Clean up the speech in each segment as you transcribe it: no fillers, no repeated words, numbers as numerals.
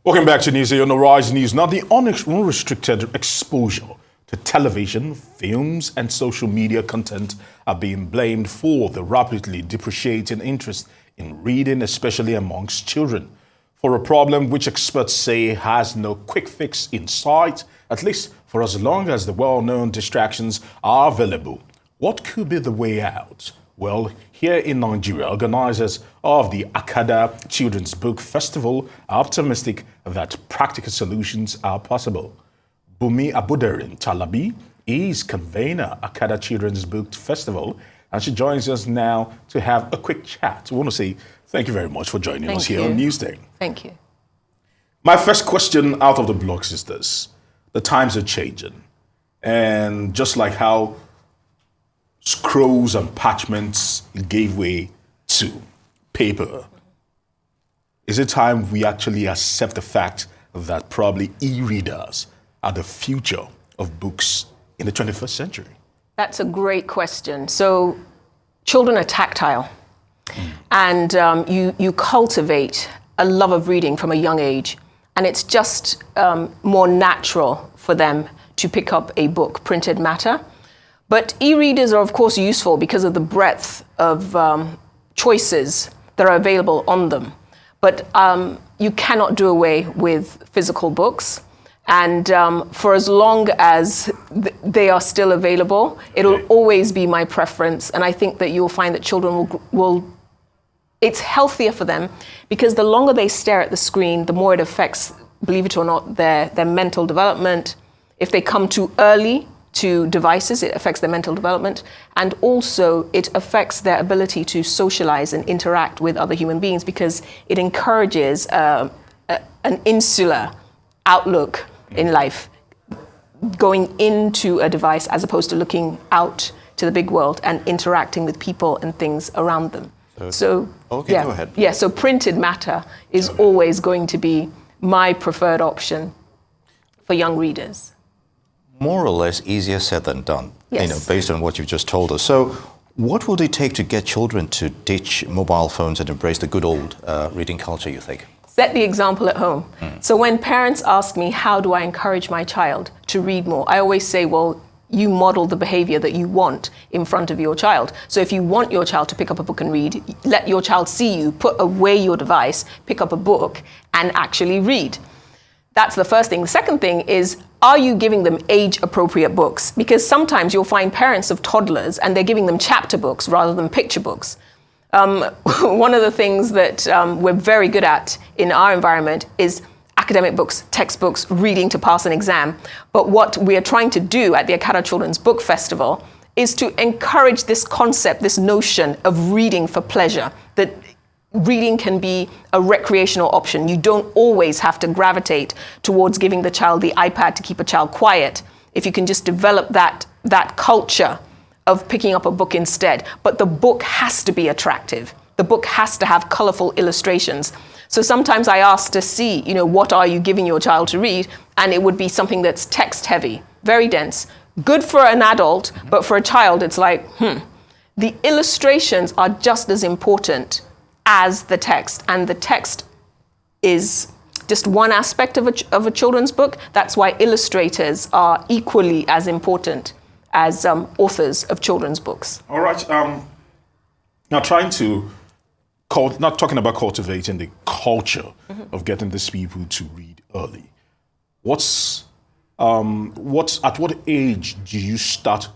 Welcome back to News on the Rise News. Now, the unrestricted exposure to television, films, and social media content are being blamed for the rapidly depreciating interest in reading, especially amongst children. For a problem which experts say has no quick fix in sight, at least for as long as the well-known distractions are available. What could be the way out? Well, here in Nigeria, organizers of the Akada Children's Book Festival are optimistic that practical solutions are possible. Bumi Abudarin Talabi is convener Akada Children's Book Festival, and she joins us now to have a quick chat. I want to say thank you very much for joining us here on Newsday. Thank you. My first question out of the blocks is this. The times are changing, and just like how scrolls and parchments gave way to paper, is it time we actually accept the fact that probably e-readers are the future of books in the 21st century? That's a great question. So children are tactile, and you cultivate a love of reading from a young age, and it's just more natural for them to pick up a book, printed matter. But e-readers are, of course, useful because of the breadth of choices that are available on them. But you cannot do away with physical books. And for as long as they are still available, it'll always be my preference. And I think that you'll find that children will it's healthier for them, because the longer they stare at the screen, the more it affects, believe it or not, their mental development. If they come too early to devices, it affects their mental development, and also it affects their ability to socialize and interact with other human beings, because it encourages an insular outlook in life, going into a device as opposed to looking out to the big world and interacting with people and things around them. So go ahead. Yeah, so printed matter is always going to be my preferred option for young readers. More or less easier said than done, Yes. Based on what you've just told us. So what will it take to get children to ditch mobile phones and embrace the good old reading culture, you think? Set the example at home. So when parents ask me, how do I encourage my child to read more? I always say, well, you model the behavior that you want in front of your child. So if you want your child to pick up a book and read, let your child see you put away your device, pick up a book, and actually read. That's the first thing. The second thing is, are you giving them age-appropriate books? Because sometimes you'll find parents of toddlers and they're giving them chapter books rather than picture books. One of the things that we're very good at in our environment is academic books, textbooks, reading to pass an exam. But what we are trying to do at the Akada Children's Book Festival is to encourage this concept, this notion of reading for pleasure, that reading can be a recreational option. You don't always have to gravitate towards giving the child the iPad to keep a child quiet. If you can just develop that culture of picking up a book instead. But the book has to be attractive. The book has to have colorful illustrations. So sometimes I ask to see, what are you giving your child to read? And it would be something that's text heavy, very dense, good for an adult, but for a child, it's like, The illustrations are just as important as the text, and the text is just one aspect of a children's book. That's why illustrators are equally as important as authors of children's books. All right. Now, not talking about cultivating the culture of getting these people to read early. At what age do you start,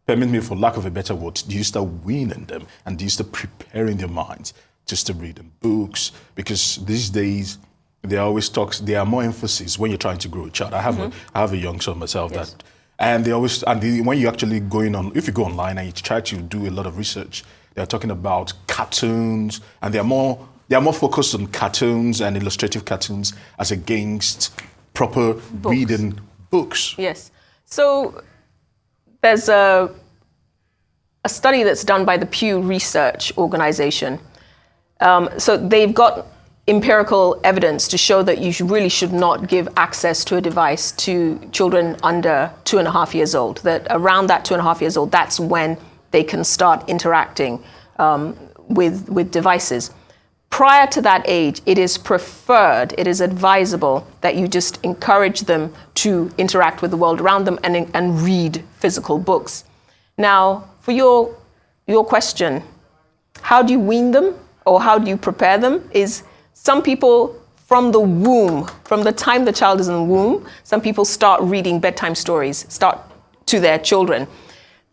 permit me for lack of a better word, do you start weaning them, and do you start preparing their minds just to read them books? Because these days, there are more emphasis when you're trying to grow a child. I have a young son myself. Yes. When you actually if you go online and you try to do a lot of research, they're talking about cartoons, and they're more focused on cartoons and illustrative cartoons as against proper reading books. Yes. So there's a study that's done by the Pew Research Organization. So they've got empirical evidence to show that you really should not give access to a device to children under 2.5 years old. That around that 2.5 years old, that's when they can start interacting with devices. prior to that age, it is preferred, it is advisable that you just encourage them to interact with the world around them and read physical books. Now, for your question, how do you wean them or how do you prepare them? Is some people from the womb, from the time the child is in the womb, some people start reading bedtime stories, start to their children.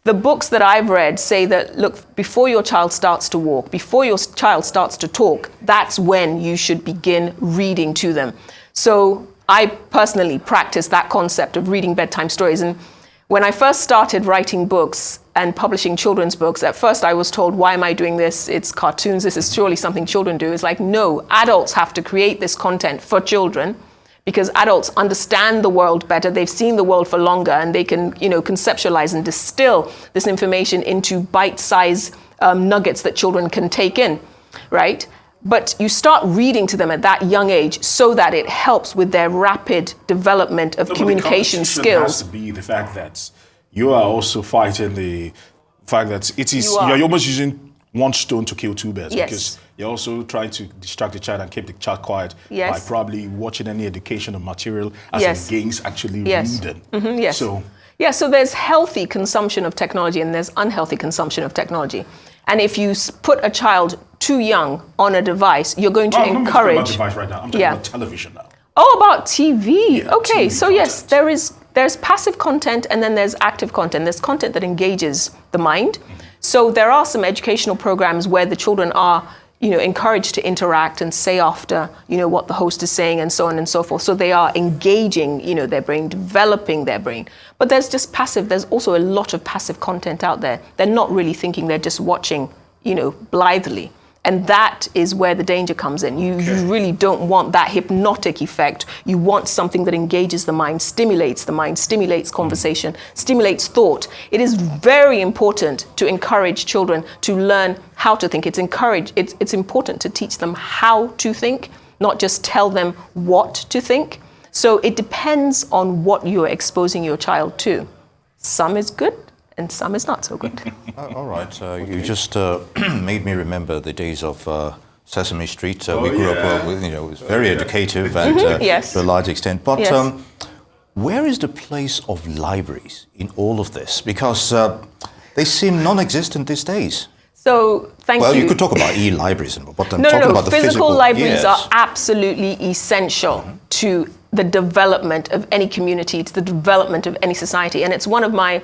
The books that I've read say that, look, before your child starts to walk, before your child starts to talk, that's when you should begin reading to them. So I personally practice that concept of reading bedtime stories. And when I first started writing books and publishing children's books, at first I was told, why am I doing this? It's cartoons. This is surely something children do. It's like, no, adults have to create this content for children, because adults understand the world better. They've seen the world for longer, and they can, conceptualize and distill this information into bite-sized nuggets that children can take in, right? But you start reading to them at that young age so that it helps with their rapid development of communication skills. Has to be the fact that you are also fighting the fact that you're almost using one stone to kill two birds. Yes. Because you're also trying to distract the child and keep the child quiet by probably watching any educational material as against actually reading. Yes. So there's healthy consumption of technology and there's unhealthy consumption of technology. And if you put a child too young on a device, you're going to encourage. I'm not talking about device right now. I'm talking about television now. Oh, about TV. Yeah, okay, TV so content. yes, there's passive content and then there's active content. There's content that engages the mind. So there are some educational programs where the children are, encouraged to interact and say after, what the host is saying and so on and so forth. So they are engaging, their brain, developing their brain. But there's also a lot of passive content out there. They're not really thinking, they're just watching, blithely. And that is where the danger comes in. You really don't want that hypnotic effect. You want something that engages the mind, stimulates conversation, stimulates thought. It is very important to encourage children to learn how to think. It's important to teach them how to think, not just tell them what to think. So it depends on what you're exposing your child to. Some is good, and some is not so good. All right, you just made me remember the days of Sesame Street. We grew up with, it was very educative and to a large extent. But where is the place of libraries in all of this? Because they seem non-existent these days. So, thank you. Well, you could talk about e-libraries, but I'm talking about the physical libraries are absolutely essential to the development of any community, to the development of any society. And it's one of my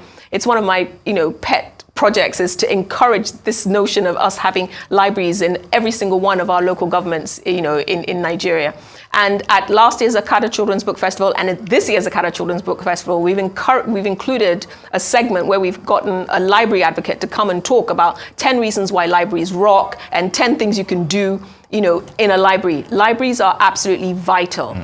pet projects is to encourage this notion of us having libraries in every single one of our local governments, in Nigeria. And at last year's Akada Children's Book Festival and at this year's Akada Children's Book Festival, we've included a segment where we've gotten a library advocate to come and talk about 10 reasons why libraries rock and 10 things you can do, in a library. Libraries are absolutely vital,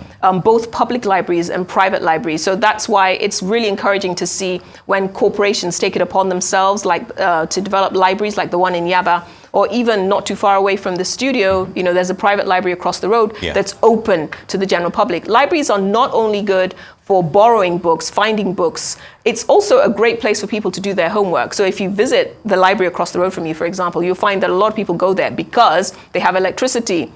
both public libraries and private libraries. So that's why it's really encouraging to see when corporations take it upon themselves, like to develop libraries like the one in Yaba, or even not too far away from the studio, there's a private library across the road that's open to the general public. Libraries are not only good for borrowing books, finding books, it's also a great place for people to do their homework. So if you visit the library across the road from you, for example, you'll find that a lot of people go there because they have electricity,